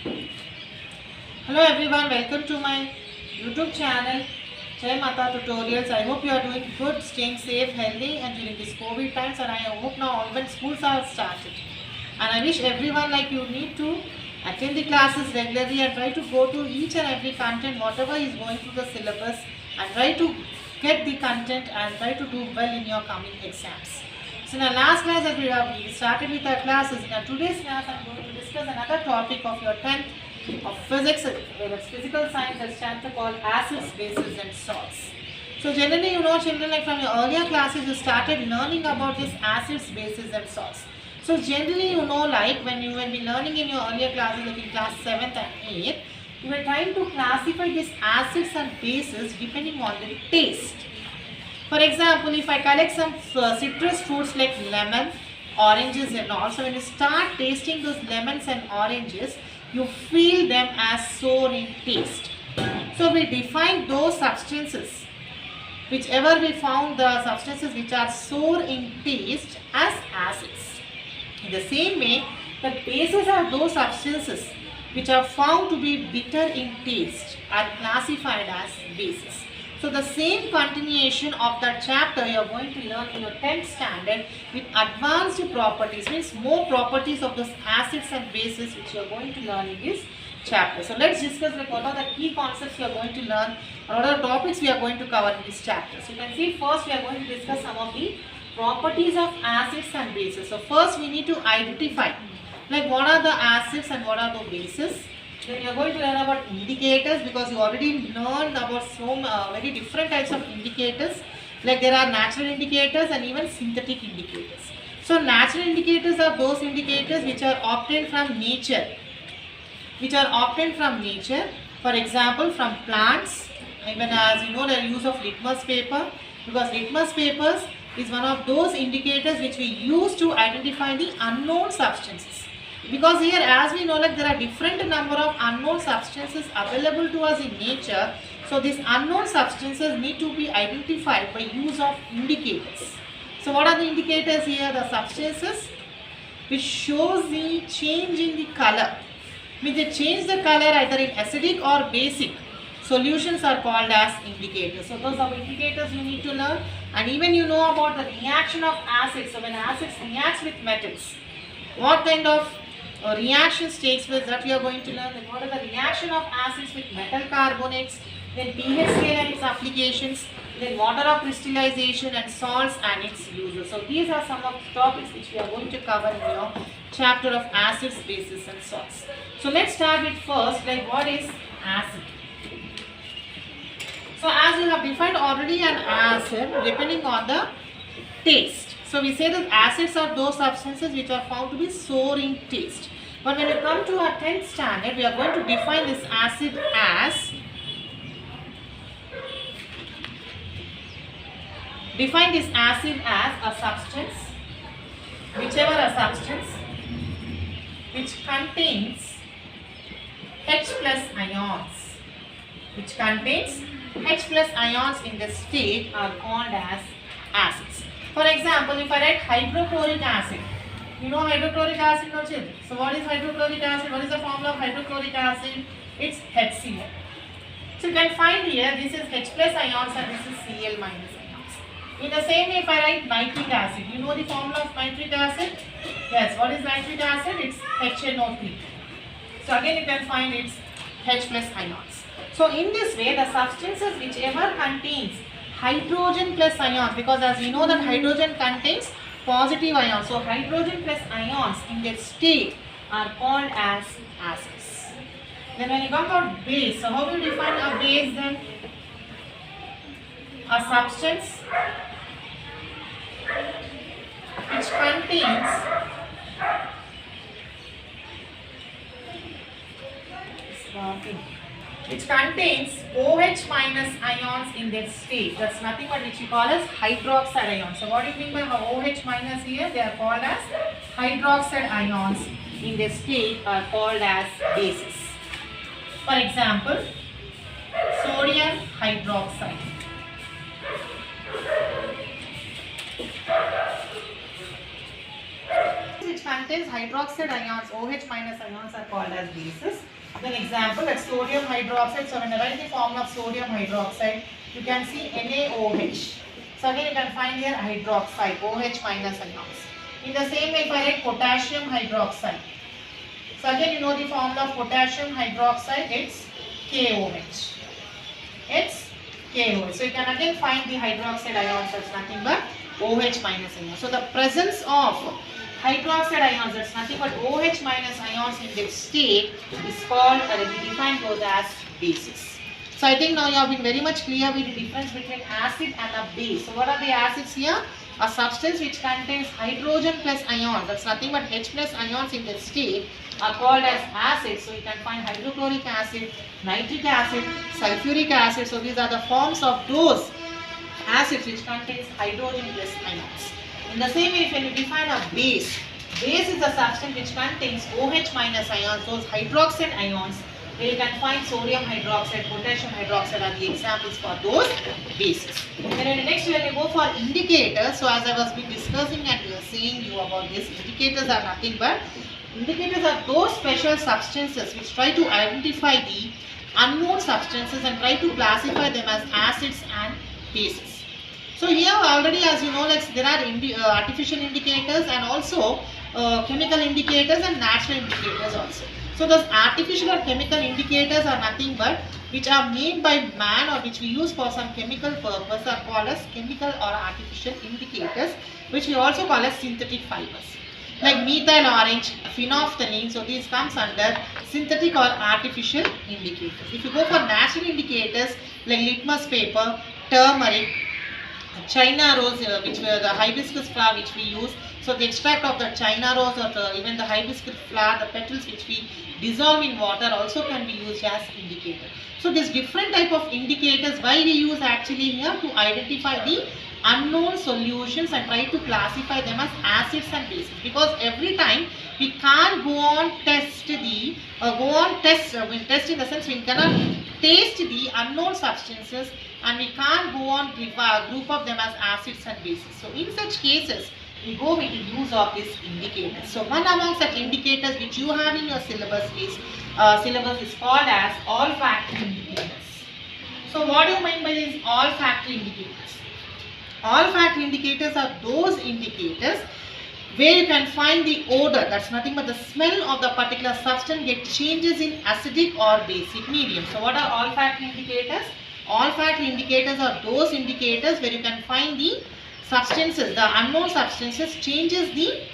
Hello everyone, welcome to my YouTube channel Jai Mata Tutorials. I hope you are doing good, staying safe, healthy and during these COVID times, and I hope now even schools are started. And I wish everyone like you need to attend the classes regularly and try to go to each and every content whatever is going through the syllabus, and try to get the content and try to do well in your coming exams. So in our last class as we started with our classes, in our today's class I am going to discuss another topic of your 10th of physics, that's physical science, as chapter called acids, bases and salts. So generally children, like from your earlier classes you started learning about these acids, bases and salts. So generally like when you will be learning in your earlier classes, like in class 7th and 8th, you were trying to classify these acids and bases depending on the taste. For example, if I collect some citrus fruits like lemon, oranges and all, so when you start tasting those lemons and oranges, you feel them as sour in taste. So we define those substances, whichever we found the substances which are sour in taste, as acids. In the same way, the bases are those substances which are found to be bitter in taste are classified as bases. So the same continuation of that chapter you are going to learn in your 10th standard with advanced properties, means more properties of those acids and bases which you are going to learn in this chapter. So let's discuss like what are the key concepts you are going to learn, or what are the topics we are going to cover in this chapter. So you can see first we are going to discuss some of the properties of acids and bases. So first we need to identify like what are the acids and what are the bases. Then you are going to learn about indicators, because you already learned about some very different types of indicators. Like there are natural indicators and even synthetic indicators. So natural indicators are those indicators which are obtained from nature. For example, from plants, even as you know the use of litmus paper, because litmus papers is one of those indicators which we use to identify the unknown substances. Because here, as we know, like there are different number of unknown substances available to us in nature. So these unknown substances need to be identified by use of indicators. So what are the indicators here? The substances which shows the change in the color. When they change the color either in acidic or basic, solutions are called as indicators. So those are indicators you need to learn. And even you know about the reaction of acids. So when acids reacts with metals, what kind of reactions takes place, that we are going to learn. Then what are the reaction of acids with metal carbonates, then pH scale and its applications, then water of crystallization and salts and its uses. So these are some of the topics which we are going to cover in your chapter of acids, bases and salts. So let's start with first, like what is acid. So as you have defined already an acid depending on the taste. So we say that acids are those substances which are found to be sour in taste. But when we come to our 10th standard, we are going to define this acid as a substance, whichever a substance which contains H plus ions, in the state are called as acids. For example, if I write hydrochloric acid, you know hydrochloric acid, no child? So what is hydrochloric acid? What is the formula of hydrochloric acid? It's HCl. So you can find here, this is H plus ions and this is Cl minus ions. In the same way, if I write nitric acid, you know the formula of nitric acid? Yes, what is nitric acid? It's HNO3. So again you can find it's H plus ions. So in this way, the substances whichever contains hydrogen plus ions, because as we know that hydrogen contains positive ions. So hydrogen plus ions in their state are called as acids. Then when you come about base, so how do you define a base then? A substance which contains OH minus ions in their state. That's nothing but which we call as hydroxide ions. So what do you mean by OH minus here? They are called as hydroxide ions in their state are called as bases. For example, sodium hydroxide. contains hydroxide ions, OH minus ions are called as bases. Then example, like sodium hydroxide. So when I write the formula of sodium hydroxide, you can see NaOH. So again you can find here hydroxide, OH minus ions. In the same way, if I write potassium hydroxide, so again you know the formula of potassium hydroxide, it's KOH. It's KOH. So you can again find the hydroxide ions as nothing but OH minus ions. So the presence of hydroxide ions, that's nothing but OH minus ions in this state is called, we define those as bases. So I think now you have been very much clear with the difference between acid and a base. So what are the acids here? A substance which contains hydrogen plus ions, that's nothing but H plus ions in this state, are called as acids. So you can find hydrochloric acid, nitric acid, sulfuric acid. So these are the forms of those acids which contains hydrogen plus ions. In the same way, when you define a base, base is a substance which contains OH minus ions, those hydroxide ions, where you can find sodium hydroxide, potassium hydroxide are the examples for those bases. Then next when you go for indicators, so as I was been discussing and saying you about this, indicators are nothing but, indicators are those special substances which try to identify the unknown substances and try to classify them as acids and bases. So here already, as you know, like there are artificial indicators and also chemical indicators and natural indicators also. So those artificial or chemical indicators are nothing but which are made by man or which we use for some chemical purpose are called as chemical or artificial indicators, which we also call as synthetic fibers. Like methyl orange, phenolphthalein, so these comes under synthetic or artificial indicators. If you go for natural indicators like litmus paper, turmeric, China rose, which were the hibiscus flower which we use. So the extract of the China rose or even the hibiscus flower, the petals which we dissolve in water also can be used as indicator. So this different type of indicators, why we use actually here to identify the unknown solutions and try to classify them as acids and bases, because every time we can't go on test the test in the sense we cannot taste the unknown substances and we can't go on group up them as acids and bases. So in such cases we go with the use of these indicators. So one among such indicators which you have in your syllabus is called as olfactory indicators. So what do you mean by these olfactory indicators? Olfactory indicators are those indicators where you can find the odor, that's nothing but the smell of the particular substance get changes in acidic or basic medium. So what are olfactory indicators? Olfactory indicators are those indicators where you can find the substances, the unknown substances changes the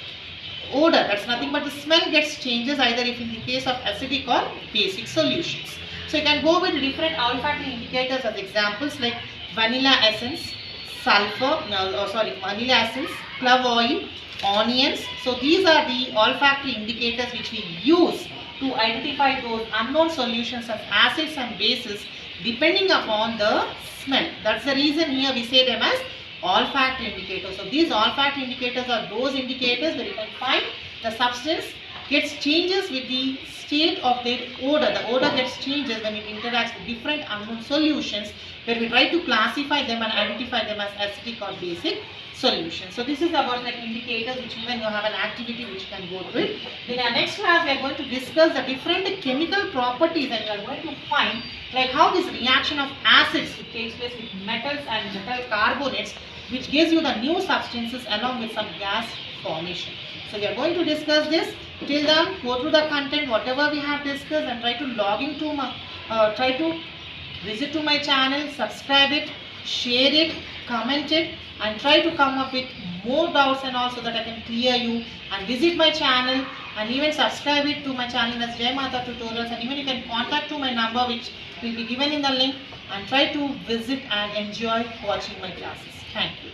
odor, that's nothing but the smell gets changes either if in the case of acidic or basic solutions. So you can go with different olfactory indicators as examples like vanilla essence, vanilla essence, clove oil, onions. So these are the olfactory indicators which we use to identify those unknown solutions of acids and bases depending upon the smell. That's the reason here we say them as olfactory indicators. So these olfactory indicators are those indicators where you can find the substance gets changes with the state of their odor. The odor gets changes when it interacts with different unknown solutions, where we try to classify them and identify them as acidic or basic solutions. So this is about like indicators which even you have an activity which you can go through it. In our next class we are going to discuss the different chemical properties and we are going to find like how this reaction of acids takes place with metals and metal carbonates, which gives you the new substances along with some gas formation. So we are going to discuss this. Till then, go through the content whatever we have discussed and try to log into my try to visit to my channel, subscribe it, share it, comment it, and try to come up with more doubts and all so that I can clear you, and visit my channel and even subscribe it to my channel as Jai Mata Tutorials, and even you can contact to my number which will be given in the link, and try to visit and enjoy watching my classes. Thank you.